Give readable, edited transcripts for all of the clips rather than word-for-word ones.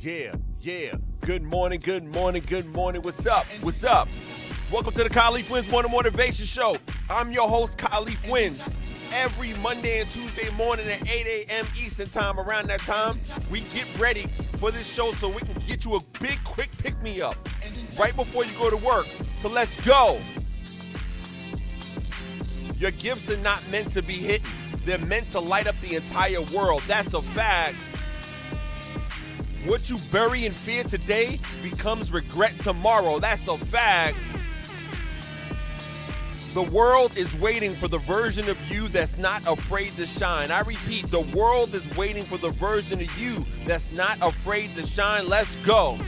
Yeah. Good morning. What's up? Welcome to the Khalif Wins Morning Motivation Show. I'm your host, Khalif Wins. Every Monday and Tuesday morning at 8 a.m. Eastern time, around that time, we get ready for this show so we can get you a big, quick pick-me-up right before you go to work. So let's go. Your gifts are not meant to be hidden. They're meant to light up the entire world. That's a fact. What you bury in fear today becomes regret tomorrow. That's a fact. The world is waiting for the version of you that's not afraid to shine. I repeat, the world is waiting for the version of you that's not afraid to shine. Let's go.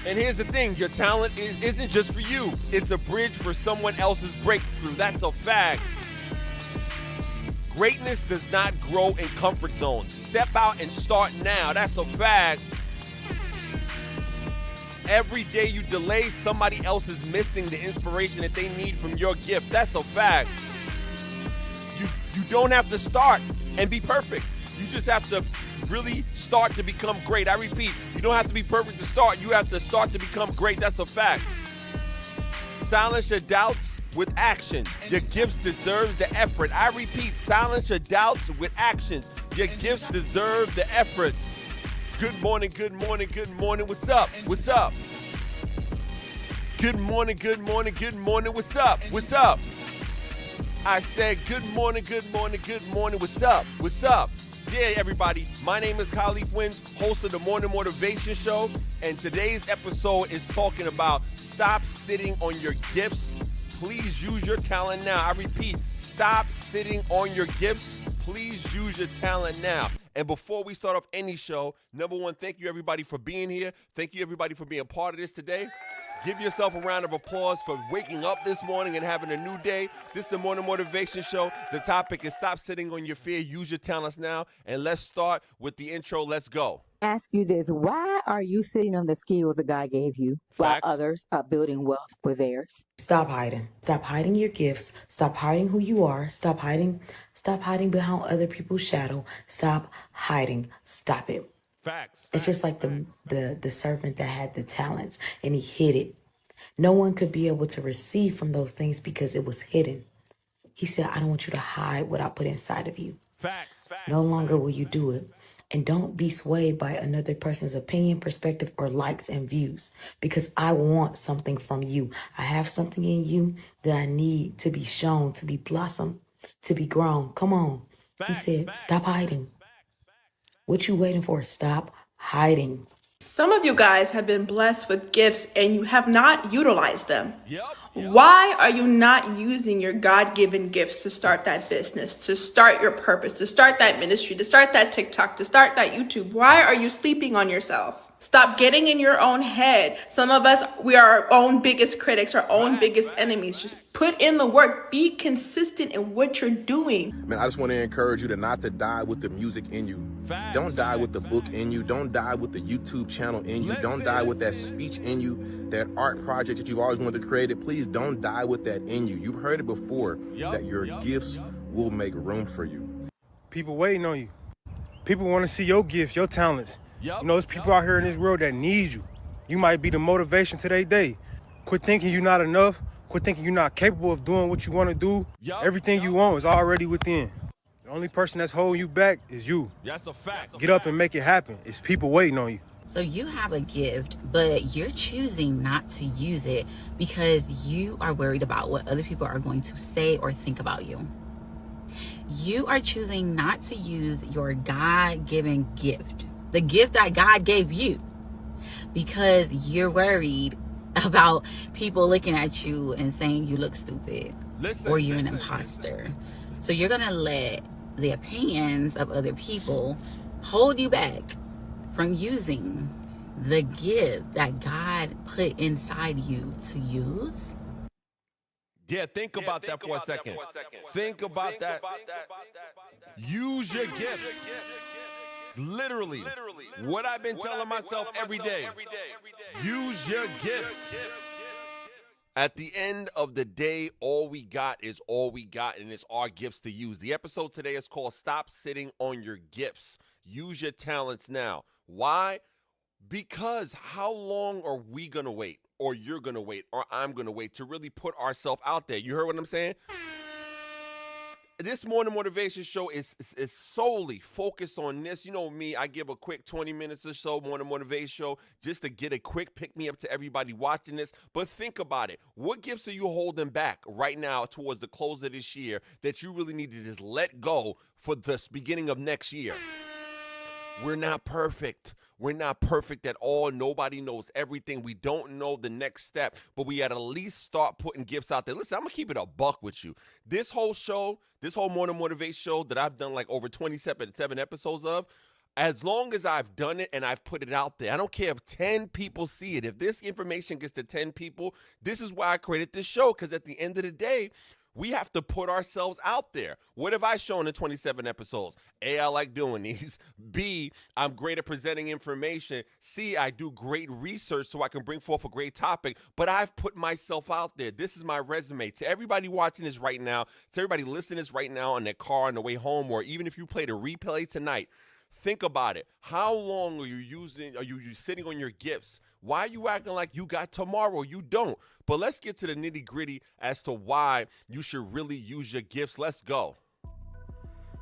And here's the thing, your talent isn't just for you. It's a bridge for someone else's breakthrough. That's a fact. Greatness does not grow in comfort zones. Step out and start now. That's a fact. Every day you delay, somebody else is missing the inspiration that they need from your gift. That's a fact. You don't have to start and be perfect. You just have to really start to become great. I repeat, you don't have to be perfect to start. You have to start to become great. That's a fact. Silence your doubts with action. Your gifts deserve the effort. I repeat, silence your doubts with actions. Your gifts deserve the efforts. Good morning. What's up? Good morning. What's up? I said good morning. What's up? Yeah, everybody. My name is Khalif Wins, host of the Morning Motivation Show, and today's episode is talking about stop sitting on your gifts. Please use your talent now. I repeat, stop sitting on your gifts. Please use your talent now. And before we start off any show, number one, thank you everybody for being here. Thank you everybody for being part of this today. Give yourself a round of applause for waking up this morning and having a new day. This is the Morning Motivation Show. The topic is stop sitting on your fear. Use your talents now. And let's start with the intro. Let's go. Ask you this: why are you sitting on the skills that God gave you while Facts. others are building wealth with theirs? Stop hiding. Stop hiding your gifts. Stop hiding who you are. Stop hiding behind other people's shadow. Stop hiding. Stop it. Facts. It's just like the servant that had the talents and he hid it. No one could be able to receive from those things because it was hidden. He said, I don't want you to hide what I put inside of you. Facts. No longer will you do it. And don't be swayed by another person's opinion, perspective, or likes and views, because I want something from you. I have something in you that I need to be shown, to be blossomed, to be grown. Come on. He said, stop hiding. What you waiting for? Stop hiding. Some of you guys have been blessed with gifts and you have not utilized them. Yep. Why are you not using your God-given gifts to start that business, to start your purpose, to start that ministry, to start that TikTok, to start that YouTube? Why are you sleeping on yourself? Stop getting in your own head. Some of us, we are our own biggest critics, our own biggest enemies. Just put in the work. Be consistent in what you're doing. Man, I just want to encourage you to not to die with the music in you. Don't die with the book in you. Don't die with the YouTube channel in you. Don't die with that speech in you, that art project that you've always wanted to create. Please don't die with that in you. You've heard it before, that your gifts will make room for you. People waiting on you. People want to see your gifts, your talents. You know, there's people out here in this world that need you. You might be the motivation to their day. Quit thinking you're not enough. Quit thinking you're not capable of doing what you want to do. Everything you want is already within. The only person that's holding you back is you. That's a fact. Get up and make it happen. It's people waiting on you. So you have a gift, but you're choosing not to use it because you are worried about what other people are going to say or think about you. You are choosing not to use your God-given gift, the gift that God gave you, because you're worried about people looking at you and saying you look stupid or you're an imposter. So you're going to let the opinions of other people hold you back from using the gift that God put inside you to use. Yeah, think about that for a second. Think about that. Use your gifts. Literally, what I've been telling myself every day. Use your gifts. At the end of the day, all we got is all we got, and it's our gifts to use. The episode today is called Stop Sitting on Your Gifts. Use your talents now. Why? Because how long are we going to wait, or you're going to wait, or I'm going to wait to really put ourselves out there? You heard what I'm saying? This morning motivation show is solely focused on this. You know me, I give a quick 20 minutes or so morning motivation show just to get a quick pick me up to everybody watching this. But think about it. What gifts are you holding back right now towards the close of this year that you really need to just let go for the beginning of next year? We're not perfect. We're not perfect at all. Nobody knows everything. We don't know the next step, but we gotta at least start putting gifts out there. Listen, I'm gonna keep it a buck with you. This whole show, this whole morning motivation show that I've done like over 27 episodes of, as long as I've done it and I've put it out there, I don't care if 10 people see it. If this information gets to 10 people, this is why I created this show, because at the end of the day, we have to put ourselves out there. What have I shown in 27 episodes? A, I like doing these. B, I'm great at presenting information. C, I do great research so I can bring forth a great topic. But I've put myself out there. This is my resume. To everybody watching this right now, to everybody listening to this right now in their car on the way home, or even if you played a replay tonight, think about it. How long are you sitting on your gifts? Why are you acting like you got tomorrow? You don't. But let's get to the nitty gritty as to why you should really use your gifts. Let's go.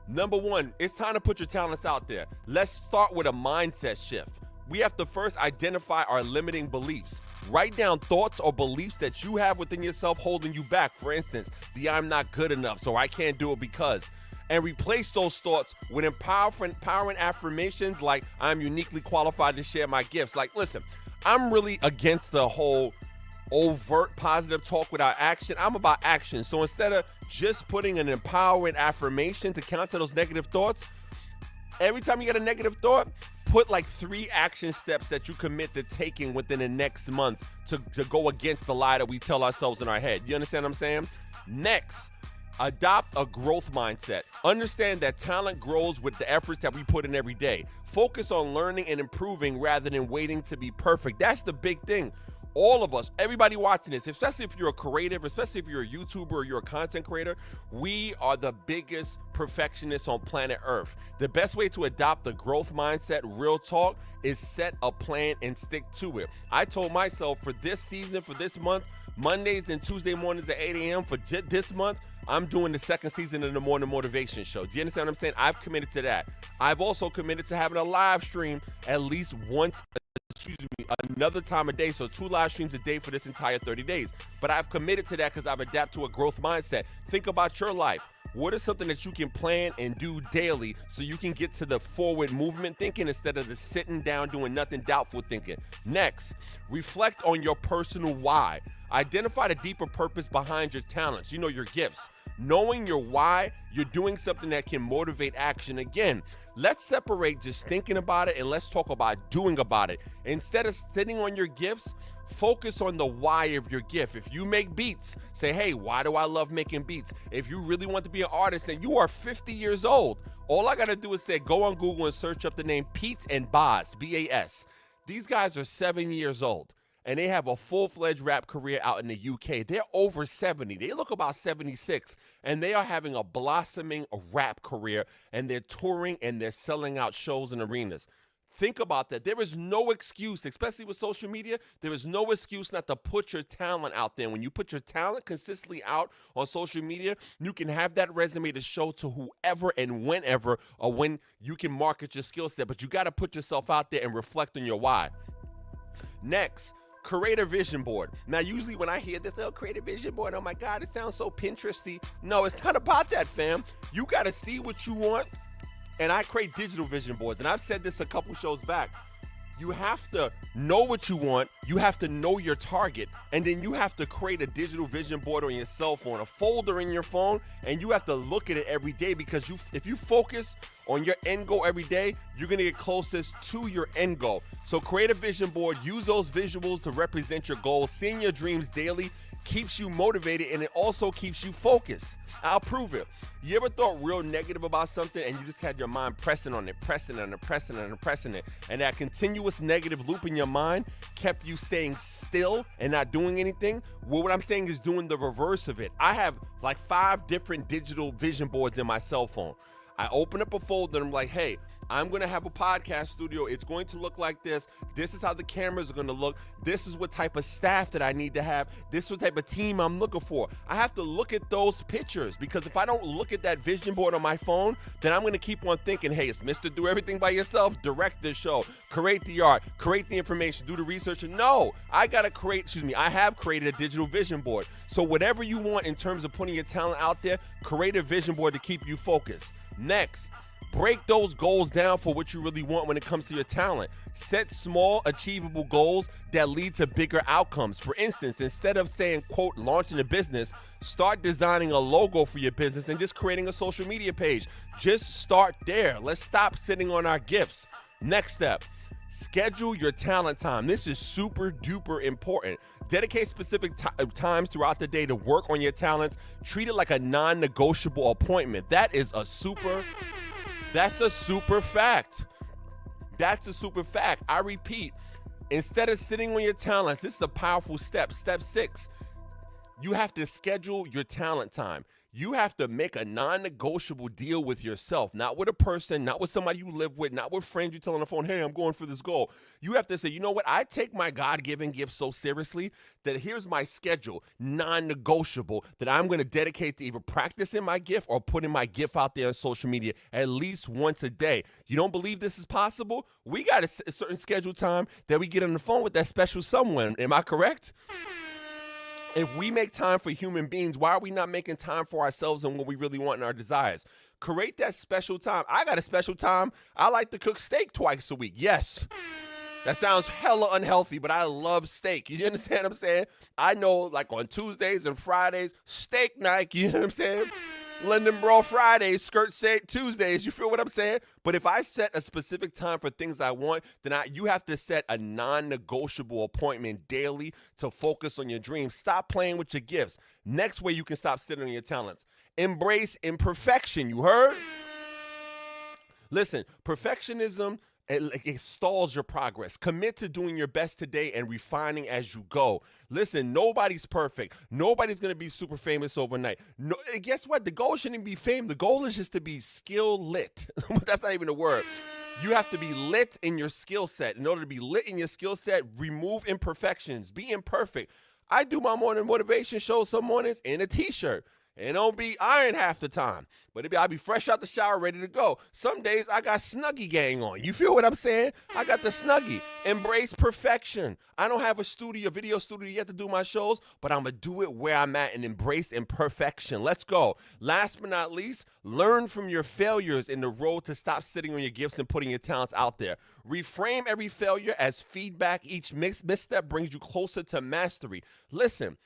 Number one, it's time to put your talents out there. Let's start with a mindset shift. We have to first identify our limiting beliefs. Write down thoughts or beliefs that you have within yourself holding you back. For instance, I'm not good enough, so I can't do it because. And replace those thoughts with empowering affirmations like, I'm uniquely qualified to share my gifts. Like, listen, I'm really against the whole overt positive talk without action. I'm about action. So instead of just putting an empowering affirmation to counter those negative thoughts, every time you get a negative thought, put like 3 action steps that you commit to taking within the next month to go against the lie that we tell ourselves in our head. You understand what I'm saying? Next, adopt a growth mindset. Understand that talent grows with the efforts that we put in every day. Focus on learning and improving rather than waiting to be perfect. That's the big thing. All of us, everybody watching this, especially if you're a creative, especially if you're a YouTuber or you're a content creator, we are the biggest perfectionists on planet Earth. The best way to adopt the growth mindset, real talk, is set a plan and stick to it. I told myself for this season, for this month, Mondays and Tuesday mornings at 8 a.m. for this month, I'm doing the second season of the Morning Motivation Show. Do you understand what I'm saying? I've committed to that. I've also committed to having a live stream at least once, another time a day. So 2 live streams a day for this entire 30 days. But I've committed to that because I've adapted to a growth mindset. Think about your life. What is something that you can plan and do daily so you can get to the forward movement thinking instead of the sitting down doing nothing doubtful thinking? Next, reflect on your personal why. Identify the deeper purpose behind your talents, your gifts. Knowing your why, you're doing something that can motivate action. Again, let's separate just thinking about it and let's talk about doing about it. Instead of sitting on your gifts, focus on the why of your gift. If you make beats, say, hey, why do I love making beats? If you really want to be an artist and you are 50 years old, all I got to do is say, go on Google and search up the name Pete and Bas, B-A-S. These guys are 7 years old. And they have a full-fledged rap career out in the UK. They're over 70. They look about 76. And they are having a blossoming rap career. And they're touring and they're selling out shows and arenas. Think about that. There is no excuse, especially with social media, there is no excuse not to put your talent out there. When you put your talent consistently out on social media, you can have that resume to show to whoever and whenever or when you can market your skill set. But you got to put yourself out there and reflect on your why. Next, create a vision board. Now, usually when I hear this, create a vision board, oh my God, it sounds so Pinteresty. No, it's not about that, fam. You got to see what you want. And I create digital vision boards. And I've said this a couple shows back. You have to know what you want. You have to know your target. And then you have to create a digital vision board on your cell phone, a folder in your phone. And you have to look at it every day because if you focus on your end goal every day, you're going to get closest to your end goal. So create a vision board. Use those visuals to represent your goals. Seeing your dreams daily keeps you motivated and it also keeps you focused. I'll prove it. You ever thought real negative about something and you just had your mind pressing on it, and that continuous negative loop in your mind kept you staying still and not doing anything? Well, what I'm saying is doing the reverse of it. I have like 5 different digital vision boards in my cell phone. I open up a folder and I'm like, hey, I'm going to have a podcast studio. It's going to look like this. This is how the cameras are going to look. This is what type of staff that I need to have. This is what type of team I'm looking for. I have to look at those pictures, because if I don't look at that vision board on my phone, then I'm going to keep on thinking, hey, it's Mr. Do Everything by Yourself. Direct this show, create the art, create the information, do the research. And no, I have created a digital vision board. So whatever you want in terms of putting your talent out there, create a vision board to keep you focused. Next, break those goals down for what you really want when it comes to your talent. Set small, achievable goals that lead to bigger outcomes. For instance, instead of saying, quote, launching a business, start designing a logo for your business and just creating a social media page. Just start there. Let's stop sitting on our gifts. Next step, schedule your talent time. This is super duper important. Dedicate specific times throughout the day to work on your talents. Treat it like a non-negotiable appointment. That's a super fact. That's a super fact. I repeat, instead of sitting on your talents, this is a powerful step. Step 6, you have to schedule your talent time. You have to make a non-negotiable deal with yourself, not with a person, not with somebody you live with, not with friends you tell on the phone, hey, I'm going for this goal. You have to say, you know what? I take my God-given gift so seriously that here's my schedule, non-negotiable, that I'm going to dedicate to either practicing my gift or putting my gift out there on social media at least once a day. You don't believe this is possible? We got a certain scheduled time that we get on the phone with that special someone. Am I correct? If we make time for human beings, why are we not making time for ourselves and what we really want in our desires? Create that special time. I got a special time. I like to cook steak twice a week. Yes. That sounds hella unhealthy, but I love steak. You understand what I'm saying? I know, like on Tuesdays and Fridays, steak night. You know what I'm saying? London Bro Fridays, skirt set Tuesdays. You feel what I'm saying? But if I set a specific time for things I want, then you have to set a non-negotiable appointment daily to focus on your dreams. Stop playing with your gifts. Next way you can stop sitting on your talents. Embrace imperfection. You heard? Listen, perfectionism, it stalls your progress. Commit to doing your best today and refining as you go. Listen, nobody's perfect. Nobody's going to be super famous overnight. No, guess what? The goal shouldn't be fame. The goal is just to be skill lit. That's not even a word. You have to be lit in your skill set. In order to be lit in your skill set, remove imperfections. Be imperfect. I do my morning motivation show some mornings in a t-shirt. It don't be iron half the time, but I'll be fresh out the shower, ready to go. Some days I got Snuggie gang on. You feel what I'm saying? I got the Snuggie. Embrace perfection. I don't have a video studio yet to do my shows, but I'm going to do it where I'm at and embrace imperfection. Let's go. Last but not least, learn from your failures in the road to stop sitting on your gifts and putting your talents out there. Reframe every failure as feedback. Each misstep brings you closer to mastery. Listen.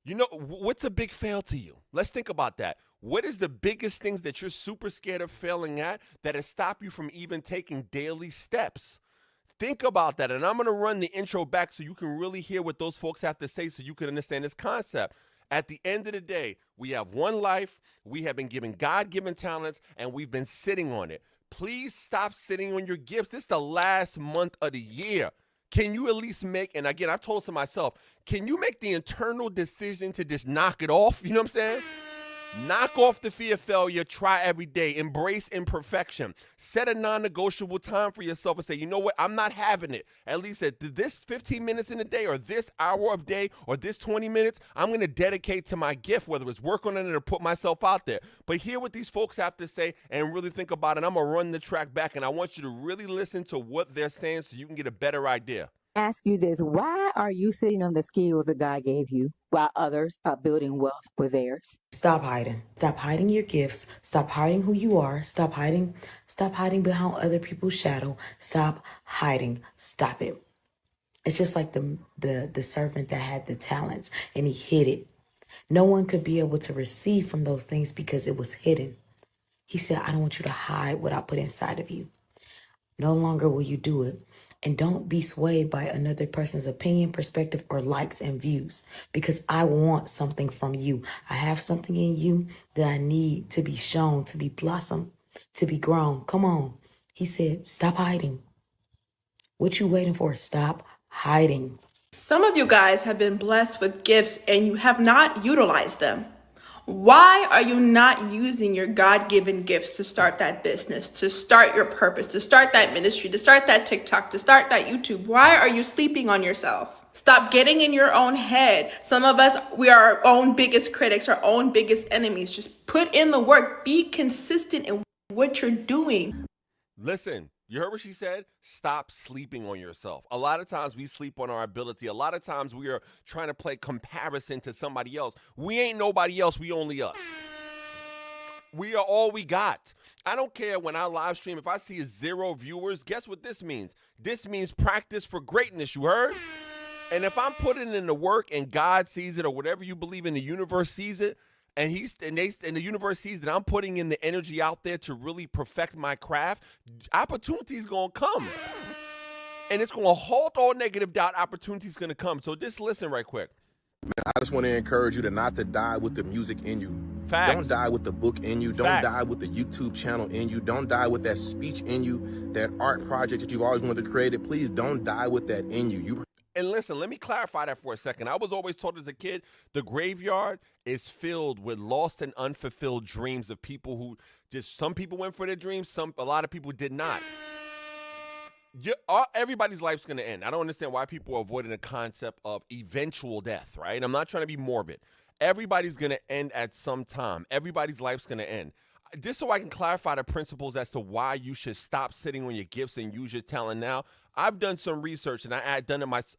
You know, what's a big fail to you? Let's think about that. What is the biggest things that you're super scared of failing at that has stopped you from even taking daily steps? Think about that. And I'm going to run the intro back so you can really hear what those folks have to say so you can understand this concept. At the end of the day, we have one life. We have been given God-given talents, and we've been sitting on it. Please stop sitting on your gifts. It's the last month of the year. Can you at least make, and again, I've told to myself, can you make the internal decision to just knock it off? You know what I'm saying? Knock off the fear of failure. Try every day. Embrace imperfection. Set a non-negotiable time for yourself and say, you know what? I'm not having it. At least at this 15 minutes in a day or this hour of day or this 20 minutes, I'm going to dedicate to my gift, whether it's work on it or put myself out there. But hear what these folks have to say and really think about it. I'm going to run the track back, and I want you to really listen to what they're saying so you can get a better idea. Ask you this: why are you sitting on the skills that God gave you while others are building wealth with theirs? Stop hiding. Stop hiding your gifts. Stop hiding who you are. Stop hiding behind other people's shadow. Stop hiding. Stop it. It's just like the servant that had the talents and he hid it. No one could be able to receive from those things because it was hidden. He said, I don't want you to hide what I put inside of you. No longer will you do it. And don't be swayed by another person's opinion, perspective, or likes and views, because I want something from you. I have something in you that I need to be shown, to be blossomed, to be grown. Come on. He said, stop hiding. What you waiting for? Stop hiding. Some of you guys have been blessed with gifts and you have not utilized them. Why are you not using your God-given gifts to start that business, to start your purpose, to start that ministry, to start that TikTok, to start that YouTube? Why are you sleeping on yourself? Stop getting in your own head. Some of us, we are our own biggest critics, our own biggest enemies. Just put in the work. Be consistent in what you're doing. Listen, you heard what she said? Stop sleeping on yourself. A lot of times we sleep on our ability. A lot of times we are trying to play comparison to somebody else. We ain't nobody else. We only us. We are all we got. I don't care when I live stream, if I see 0 viewers, guess what this means? This means practice for greatness, you heard? And if I'm putting in the work and God sees it or whatever you believe in, the universe sees it, and the universe sees that I'm putting in the energy out there to really perfect my craft, opportunity's gonna come. And it's gonna halt all negative doubt. Opportunity's gonna come. So just listen right quick. I just want to encourage you to not to die with the music in you. Facts. Don't die with the book in you. Don't Facts. die with the YouTube channel in you. Don't die with that speech in you, that art project that you've always wanted to create. Please don't die with that in you. And listen, let me clarify that for a second. I was always told as a kid, the graveyard is filled with lost and unfulfilled dreams of people who some people went for their dreams, a lot of people did not. Everybody's life's going to end. I don't understand why people are avoiding the concept of eventual death, right? I'm not trying to be morbid. Everybody's going to end at some time. Everybody's life's going to end. Just so I can clarify the principles as to why you should stop sitting on your gifts and use your talent now, I've done some research and I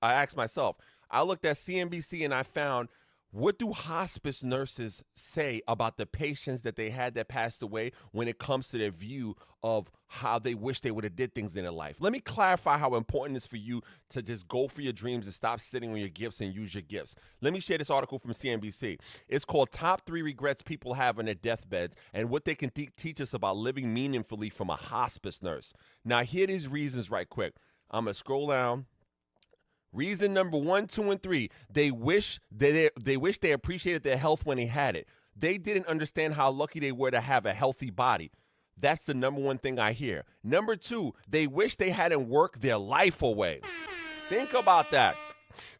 asked myself, I looked at CNBC and I found, what do hospice nurses say about the patients that they had that passed away when it comes to their view of how they wish they would have did things in their life? Let me clarify how important it is for you to just go for your dreams and stop sitting on your gifts and use your gifts. Let me share this article from CNBC. It's called Top 3 Regrets People Have on Their Deathbeds and What They Can Teach Us About Living Meaningfully from a Hospice Nurse. Now, here these reasons right quick. I'm going to scroll down. Reason number 1, 2, and 3, they wish they appreciated their health when they had it. They didn't understand how lucky they were to have a healthy body. That's the number 1 thing I hear. Number 2, they wish they hadn't worked their life away. Think about that.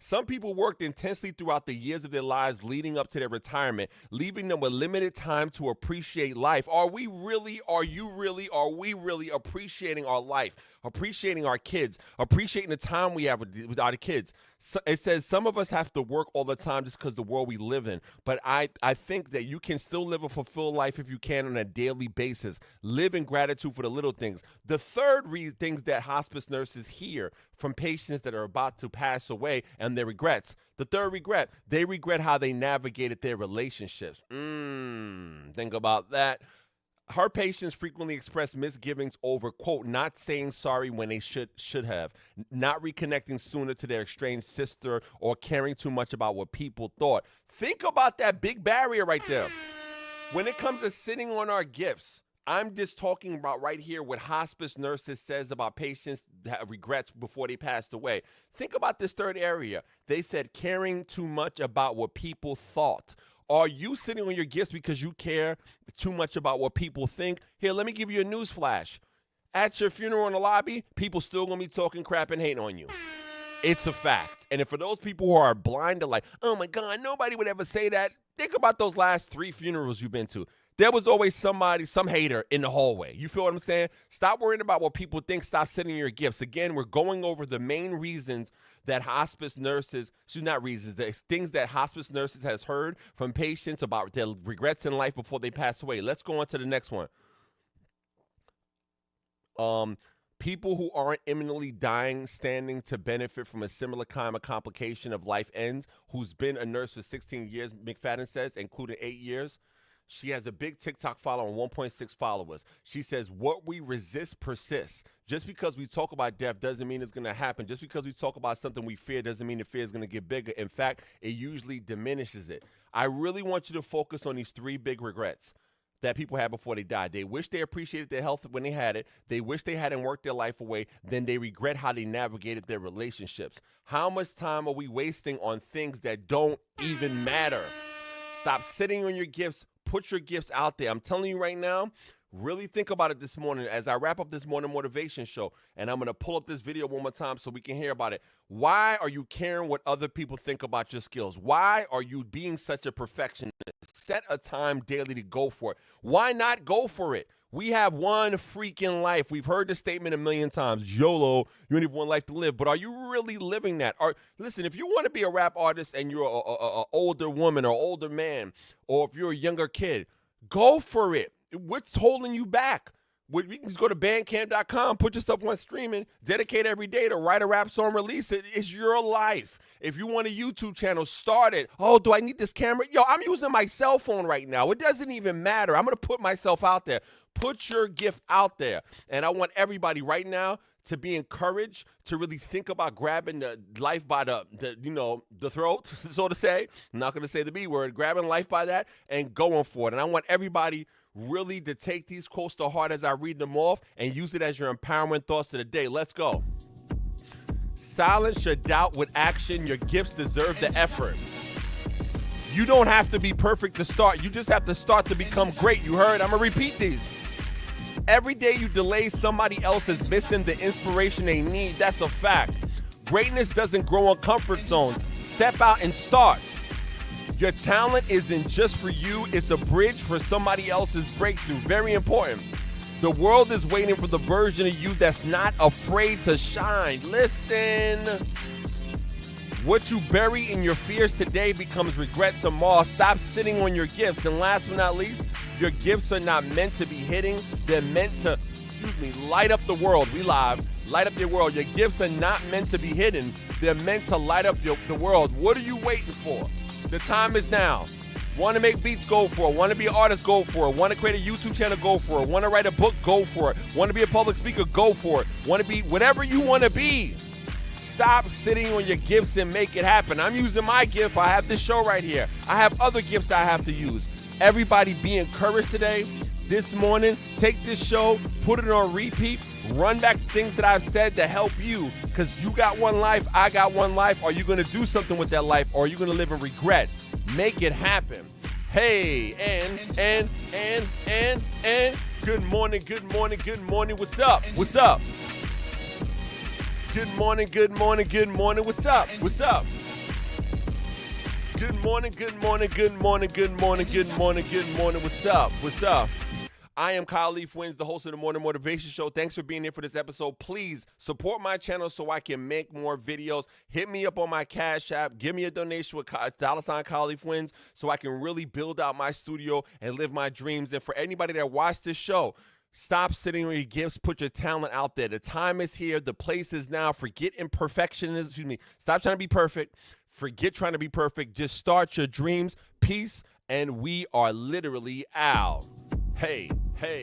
Some people worked intensely throughout the years of their lives leading up to their retirement, leaving them with limited time to appreciate life. Are we really appreciating our life, appreciating our kids, appreciating the time we have with our kids? So it says some of us have to work all the time just because the world we live in. But I think that you can still live a fulfilled life if you can on a daily basis. Live in gratitude for the little things. The third things that hospice nurses hear from patients that are about to pass away and their regrets. The third regret, they regret how they navigated their relationships. Think about that. Her patients frequently express misgivings over, quote, not saying sorry when they should have, not reconnecting sooner to their estranged sister, or caring too much about what people thought. Think about that big barrier right there. When it comes to sitting on our gifts, I'm just talking about right here what hospice nurses says about patients that have regrets before they passed away. Think about this third area. They said caring too much about what people thought. Are you sitting on your gifts because you care too much about what people think? Here, let me give you a news flash. At your funeral in the lobby, people still going to be talking crap and hating on you. It's a fact. And for those people who are blind to like, oh my God, nobody would ever say that. Think about those last 3 funerals you've been to. There was always somebody, some hater in the hallway. You feel what I'm saying? Stop worrying about what people think. Stop sending your gifts. Again, we're going over the main reasons that hospice nurses, the things that hospice nurses has heard from patients about their regrets in life before they pass away. Let's go on to the next one. People who aren't imminently dying standing to benefit from a similar kind of complication of life ends, who's been a nurse for 16 years, McFadden says, including 8 years. She has a big TikTok follower and 1.6 followers. She says, what we resist persists. Just because we talk about death doesn't mean it's going to happen. Just because we talk about something we fear doesn't mean the fear is going to get bigger. In fact, it usually diminishes it. I really want you to focus on these 3 big regrets that people had before they died. They wish they appreciated their health when they had it. They wish they hadn't worked their life away. Then they regret how they navigated their relationships. How much time are we wasting on things that don't even matter? Stop sitting on your gifts. Put your gifts out there. I'm telling you right now, Really think about it this morning as I wrap up this morning motivation show, and I'm going to pull up this video one more time so we can hear about it. Why are you caring what other people think about your skills? Why are you being such a perfectionist? Set a time daily to go for it. Why not go for it? We have one freaking life. We've heard the statement a million times, YOLO, you only have one life to live. But are you really living that? Listen, if you want to be a rap artist and you're an older woman or older man, or if you're a younger kid, go for it. What's holding you back? You can just go to bandcamp.com, put your stuff on streaming, dedicate every day to write a rap song, release it. It's your life. If you want a YouTube channel, start it. Oh, do I need this camera? Yo, I'm using my cell phone right now. It doesn't even matter. I'm going to put myself out there. Put your gift out there. And I want everybody right now to be encouraged to really think about grabbing the life by the throat, so to say. I'm not going to say the B word. Grabbing life by that and going for it. And I want everybody really to take these quotes to heart as I read them off and use it as your empowerment thoughts of the day. Let's go. Silence your doubt with action. Your gifts deserve the effort. You don't have to be perfect to start. You just have to start to become great. You heard? I'm going to repeat these. Every day you delay, somebody else is missing the inspiration they need. That's a fact. Greatness doesn't grow in comfort zones. Step out and start. Your talent isn't just for you. It's a bridge for somebody else's breakthrough. Very important. The world is waiting for the version of you that's not afraid to shine. Listen. What you bury in your fears today becomes regret tomorrow. Stop sitting on your gifts. And last but not least, your gifts are not meant to be hidden. They're meant to, light up the world. We live. Light up your world. Your gifts are not meant to be hidden. They're meant to light up the world. What are you waiting for? The time is now. Want to make beats? Go for it. Want to be an artist? Go for it. Want to create a YouTube channel? Go for it. Want to write a book? Go for it. Want to be a public speaker? Go for it. Want to be whatever you want to be. Stop sitting on your gifts and make it happen. I'm using my gift. I have this show right here. I have other gifts I have to use. Everybody be encouraged today. This morning, take this show, put it on repeat, run back things that I've said to help you, because you got one life, I got one life. Are you going to do something with that life, or are you going to live in regret? Make it happen. Hey, and good morning, good morning, good morning. What's up? What's up? Good morning, good morning, good morning. What's up? What's up? Good morning, good morning, good morning, good morning, good morning, good morning. What's up? What's up? I am Khalif Wins, the host of the Morning Motivation Show. Thanks for being here for this episode. Please support my channel so I can make more videos. Hit me up on my Cash App. Give me a donation with $ Khalif Wins so I can really build out my studio and live my dreams. And for anybody that watched this show, stop sitting on your gifts. Put your talent out there. The time is here. The place is now. Forget imperfectionism. Stop trying to be perfect. Forget trying to be perfect. Just start your dreams. Peace. And we are literally out. Hey, hey.